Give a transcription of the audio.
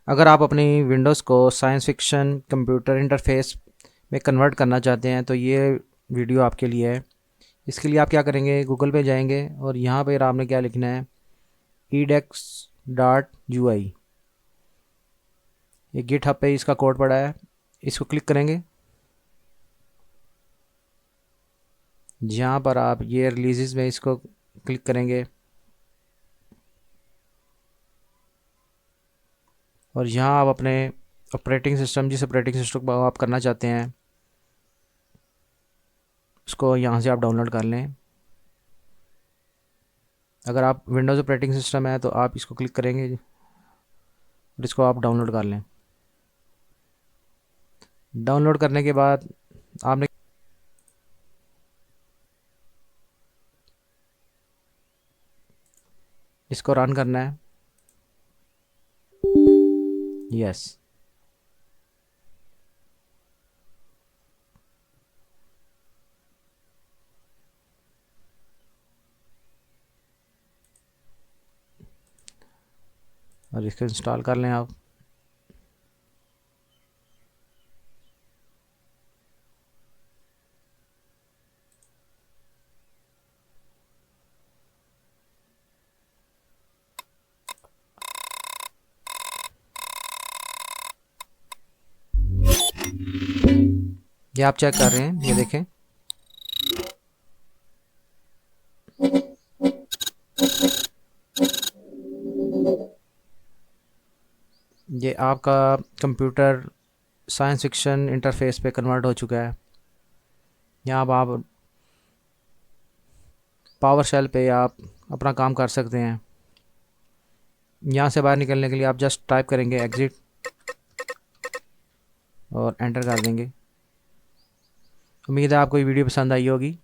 अगर आप अपनी विंडोज़ को साइंस फिक्शन कंप्यूटर इंटरफेस में कन्वर्ट करना चाहते हैं तो ये वीडियो आपके लिए है। इसके लिए आप क्या करेंगे, गूगल पे जाएंगे और यहाँ पर आपने क्या लिखना है, edex.ui। ये गिटहब पे इसका कोड पड़ा है, इसको क्लिक करेंगे। जहाँ पर आप ये रिलीज़ में इसको क्लिक करेंगे और यहाँ आप अपने ऑपरेटिंग सिस्टम, जिस ऑपरेटिंग सिस्टम को आप करना चाहते हैं उसको यहाँ से आप डाउनलोड कर लें। अगर आप विंडोज़ ऑपरेटिंग सिस्टम है तो आप इसको क्लिक करेंगे और इसको आप डाउनलोड कर लें। डाउनलोड करने के बाद आपने इसको रन करना है। यस, और इसको इंस्टॉल कर लें आप। ये आप चेक कर रहे हैं, ये देखें। ये आपका कंप्यूटर साइंस फिक्शन इंटरफेस पे कन्वर्ट हो चुका है। यहाँ अब आप पावर शेल पे आप अपना काम कर सकते हैं। यहाँ से बाहर निकलने के लिए आप जस्ट टाइप करेंगे एग्ज़िट और एंटर कर देंगे। उम्मीद है आपको ये वीडियो पसंद आई होगी।